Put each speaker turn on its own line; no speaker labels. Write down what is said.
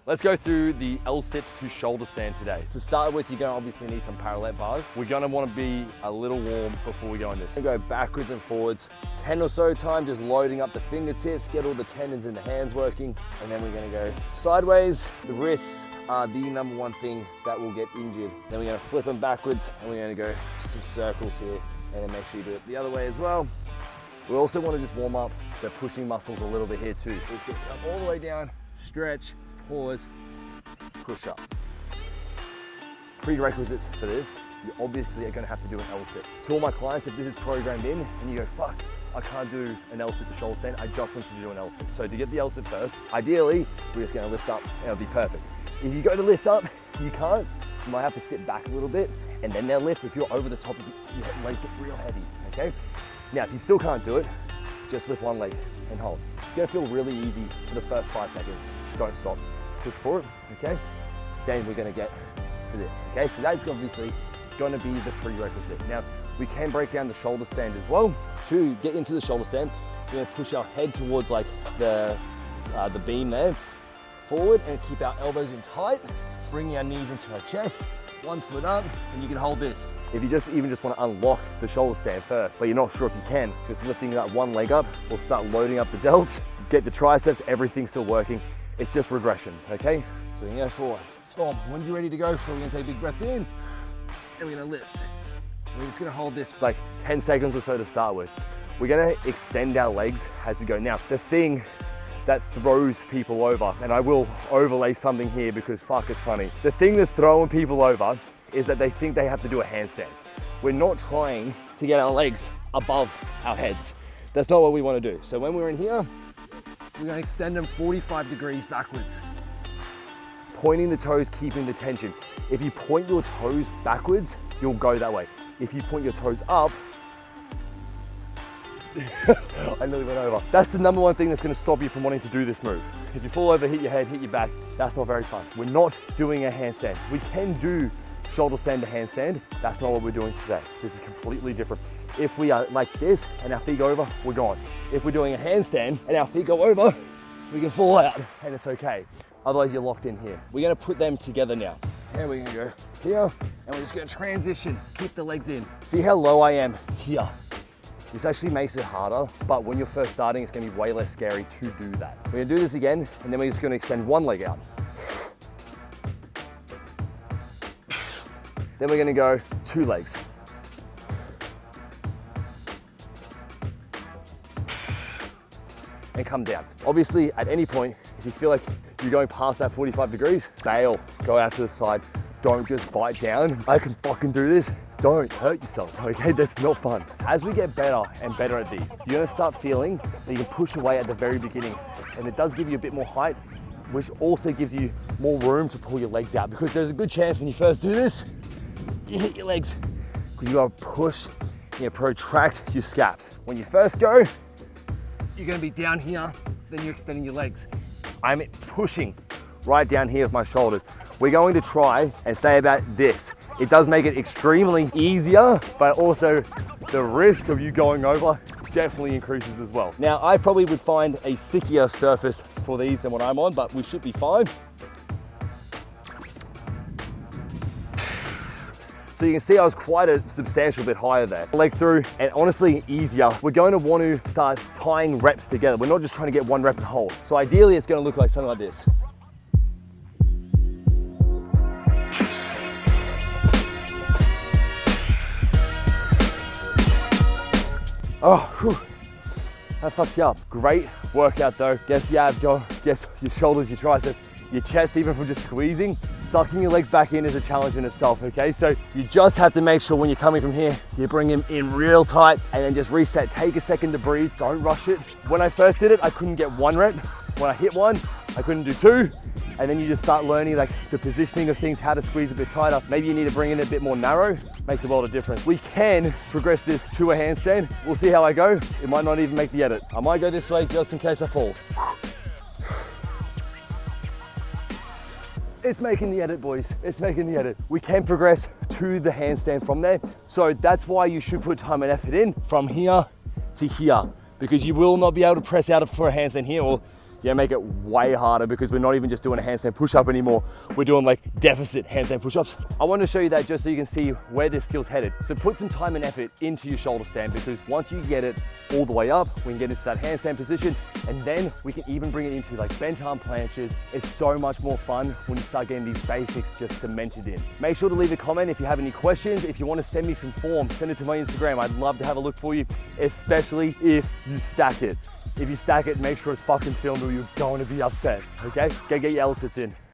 Let's go through the L-sit to shoulder stand today. To start with, you're gonna obviously need some parallel bars. We're gonna wanna be a little warm before we go on this. We're gonna go backwards and forwards, 10 or so times, just loading up the fingertips, get all the tendons in the hands working, and then we're gonna go sideways. The wrists are the number one thing that will get injured. Then we're gonna flip them backwards, and we're gonna go some circles here, and then make sure you do it the other way as well. We also wanna just warm up the pushing muscles a little bit here too. So let's get up all the way down, stretch, pause, push up. Prerequisites for this, you obviously are gonna have to do an L-sit. To all my clients, if this is programmed in and you go, fuck, I can't do an L-sit to shoulder stand, I just want you to do an L-sit. So to get the L-sit first, ideally, we're just gonna lift up and it'll be perfect. If you go to lift up, you can't, you might have to sit back a little bit and then they'll lift. If you're over the top, your leg get real heavy, okay? Now, if you still can't do it, just lift one leg and hold. It's gonna feel really easy for the first 5 seconds. Don't stop, push forward, okay? Then we're gonna get to this, okay? So that's obviously gonna be the prerequisite. Now, we can break down the shoulder stand as well. To get into the shoulder stand, we're gonna push our head towards like the beam there, forward, and keep our elbows in tight, bring our knees into our chest, 1 foot up, and you can hold this. If you even just want to unlock the shoulder stand first, but you're not sure if you can, just lifting that one leg up, we'll start loading up the delts, get the triceps, everything's still working. It's just regressions, okay? So we're gonna go forward. Boom. When you're ready to go, we're gonna take a big breath in, and we're gonna lift. We're just gonna hold this for like 10 seconds or so to start with. We're gonna extend our legs as we go. Now, the thing that throws people over, and I will overlay something here because fuck, it's funny. The thing that's throwing people over is that they think they have to do a handstand. We're not trying to get our legs above our heads. That's not what we wanna do. So when we're in here, we're gonna extend them 45 degrees backwards. Pointing the toes, keeping the tension. If you point your toes backwards, you'll go that way. If you point your toes up, I nearly went over. That's the number one thing that's gonna stop you from wanting to do this move. If you fall over, hit your head, hit your back, that's not very fun. We're not doing a handstand. We can do shoulder stand to handstand. That's not what we're doing today. This is completely different. If we are like this and our feet go over, we're gone. If we're doing a handstand and our feet go over, we can fall out and it's okay. Otherwise you're locked in here. We're gonna put them together now. And we're gonna go here and we're just gonna transition, keep the legs in. See how low I am here. This actually makes it harder, but when you're first starting, it's gonna be way less scary to do that. We're gonna do this again, and then we're just gonna extend one leg out. Then we're gonna go 2 legs. And come down. Obviously, at any point, if you feel like you're going past that 45 degrees, bail, go out to the side. Don't just bite down. I can fucking do this. Don't hurt yourself, okay? That's not fun. As we get better and better at these, you're gonna start feeling that you can push away at the very beginning. And it does give you a bit more height, which also gives you more room to pull your legs out, because there's a good chance when you first do this, you hit your legs, because you gotta push, you protract your scaps. When you first go, you're gonna be down here, then you're extending your legs. I'm pushing right down here with my shoulders. We're going to try and stay about this. It does make it extremely easier, but also the risk of you going over definitely increases as well. Now, I probably would find a stickier surface for these than what I'm on, but we should be fine. So you can see I was quite a substantial bit higher there. Leg through, and honestly easier. We're going to want to start tying reps together. We're not just trying to get one rep and hold. So ideally it's going to look like something like this. Oh, whew. That fucks you up. Great workout though. Gets the abs going, gets your shoulders, your triceps, your chest, even from just squeezing. Sucking your legs back in is a challenge in itself, okay? So you just have to make sure when you're coming from here, you bring them in real tight and then just reset. Take a second to breathe, don't rush it. When I first did it, I couldn't get 1 rep. When I hit 1, I couldn't do 2. And then you just start learning like the positioning of things, how to squeeze a bit tighter. Maybe you need to bring in a bit more narrow, makes a world of difference. We can progress this to a handstand. We'll see how I go. It might not even make the edit. I might go this way just in case I fall. It's making the edit, boys. It's making the edit. We can progress to the handstand from there. So that's why you should put time and effort in from here to here, because you will not be able to press out for a handstand here, or Yeah, make it way harder because we're not even just doing a handstand push-up anymore. We're doing like deficit handstand push-ups. I want to show you that just so you can see where this skill's headed. So put some time and effort into your shoulder stand, because once you get it all the way up, we can get into that handstand position, and then we can even bring it into like bent arm planches. It's so much more fun when you start getting these basics just cemented in. Make sure to leave a comment if you have any questions. If you want to send me some forms, send it to my Instagram. I'd love to have a look for you, especially if you stack it. If you stack it, make sure it's fucking filmed or you're going to be upset, okay? Go get your L-sits in.